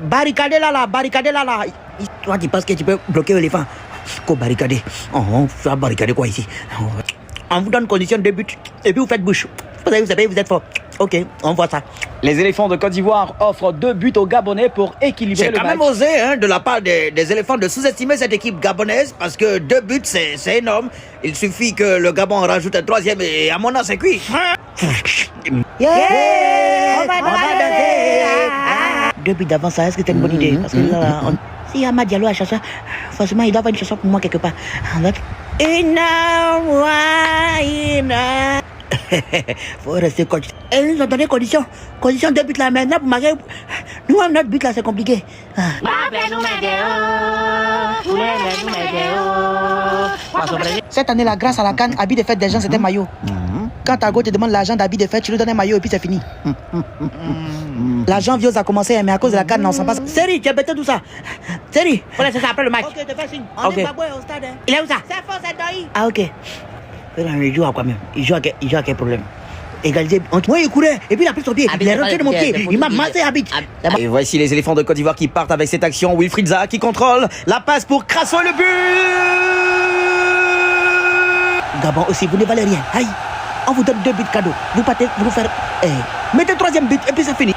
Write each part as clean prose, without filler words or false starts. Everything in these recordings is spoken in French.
Barricadez là, barricadez là. Toi, tu penses que tu peux bloquer l'éléphant? Faut barricader. Oh, tu vas barricader quoi ici? On vous donne condition de but et puis vous faites bouche. Vous savez, vous êtes fort. Ok, on voit ça. Les éléphants de Côte d'Ivoire offrent 2 buts aux Gabonais pour équilibrer le match. C'est quand même osé hein, de la part des éléphants de sous-estimer cette équipe gabonaise parce que 2 buts, c'est énorme. Il suffit que le Gabon rajoute un 3e et à mon avis, c'est cuit. Yeah! On va danser! 2 buts d'avance, est-ce que c'est une bonne idée? Parce que là, si Amad Diallo a cherché, forcément, il doit avoir une chanson pour moi quelque part. Faut rester coach. Et nous ont donné condition. Condition 2 buts là maintenant pour marquer. Nous, notre but là, c'est compliqué. Cette année là, grâce à la canne, habit de fête des gens, c'était maillot. Quand Tago te demande l'argent d'habit de fête, tu lui donnes un maillot et puis c'est fini. L'argent vieux a commencé, mais à cause de la canne, on s'en passe. Série, tu as bêté tout ça. Série, faut laisser ça après le match. Ok, te fais signe. On est Baboué au stade. Il est où ça? C'est fort, c'est Doi. Ah, ok. Il joue à quoi même? Il joue à quel problème? Égalisé. Moi, il courait. Et puis il a pris son pied. Il est rentré de mon pied. Il m'a massé Habit. Et voici les éléphants de Côte d'Ivoire qui partent avec cette action. Wilfried Zaha qui contrôle. La passe pour Crasso, le but. Gabon aussi, vous ne valez rien. Aïe. On vous donne 2 buts cadeaux. Vous partez, vous faire. Mettez le 3e but et puis c'est fini.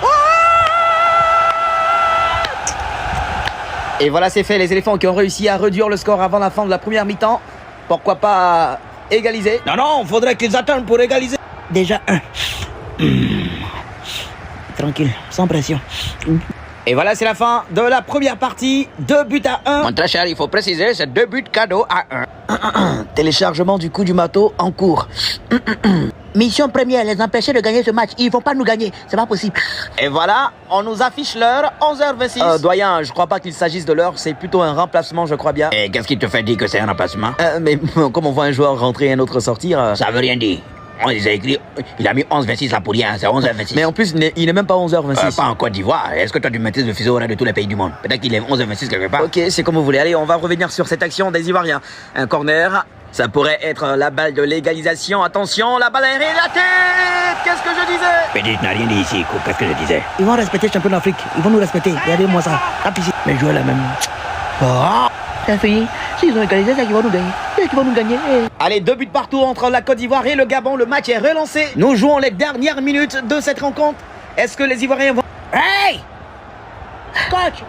Et voilà, c'est fait. Les éléphants qui ont réussi à réduire le score avant la fin de la première mi-temps. Pourquoi pas égaliser? Non, faudrait qu'ils attendent pour égaliser. Déjà 1. Tranquille, sans pression. Et voilà, c'est la fin de la première partie. 2 buts à 1. Mon très cher, il faut préciser, c'est 2 buts cadeaux à 1. Téléchargement du coup du marteau en cours. Mission première, les empêcher de gagner ce match. Ils ne vont pas nous gagner, c'est pas possible. Et voilà, on nous affiche l'heure, 11h26. Doyen, je crois pas qu'il s'agisse de l'heure, c'est plutôt un remplacement, je crois bien. Et qu'est-ce qui te fait dire que c'est un remplacement? Mais comme on voit un joueur rentrer et un autre sortir... Ça veut rien dire. On les a écrit, il a mis 11h26 là pour rien, c'est 11h26. Mais en plus, il n'est même pas 11h26. Pas en Côte d'Ivoire. Est-ce que toi tu maîtrises le fuseau horaire de tous les pays du monde? Peut-être qu'il est 11h26 quelque part. Ok, c'est comme vous voulez. Allez, on va revenir sur cette action des Ivoiriens. Un corner, ça pourrait être la balle de l'égalisation. Attention, la balle aérée, la tête. Qu'est-ce que je disais? Pédit n'a rien dit ici, qu'est-ce que je disais? Ils vont respecter le champion d'Afrique, ils vont nous respecter. Regardez-moi ça, tape ici. Mais jouer la même. C'est fini. S'ils ont égalisé, c'est qu'ils vont nous gagner. C'est qu'ils vont nous gagner. Allez, 2 buts partout entre la Côte d'Ivoire et le Gabon. Le match est relancé. Nous jouons les dernières minutes de cette rencontre. Est-ce que les Ivoiriens vont... Hey! Coach,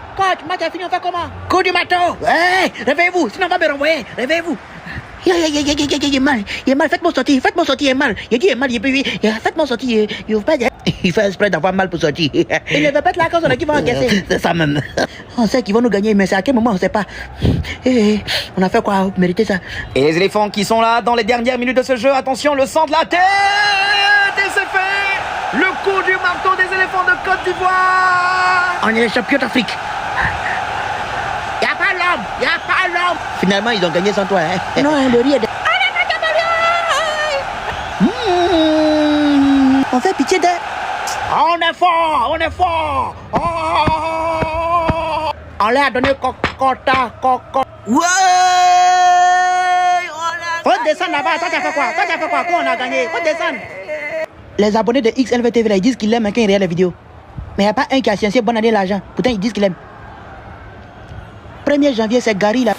match est fini, on fait comment? Coup du marteau! Hey! Réveillez-vous, sinon on va me renvoyer. Réveillez-vous. Il est mal, faites-moi sortir, il est mal. Il dit il est mal, faites-moi sortir, il veut pas dire. Il fait exprès d'avoir mal pour sortir. Il ne veut pas être là quand on a qui va encaisser. C'est ça même. On sait qu'ils vont nous gagner, mais c'est à quel moment on ne sait pas. On a fait quoi pour mériter ça? Et les éléphants qui sont là dans les dernières minutes de ce jeu, attention, le centre de la tête. Et c'est fait. Le coup du marteau des éléphants de Côte d'Ivoire. On est les champions d'Afrique. Il n'y a pas l'homme. Finalement, ils ont gagné sans toi. Hein? Non, le riz est... On fait pitié d'eux. On est fort. Oh! On leur a donné coca. Ouais! Faut descendre là-bas. Toi, tu as fait quoi? Quoi on a gagné? Faut descendre. Les abonnés de XLVTV, là, ils disent qu'ils l'aiment quand ils regardent les vidéos. Mais il n'y a pas un qui a sciencé bonne année l'argent. Pourtant, ils disent qu'ils l'aiment. 1er janvier, c'est Gary là.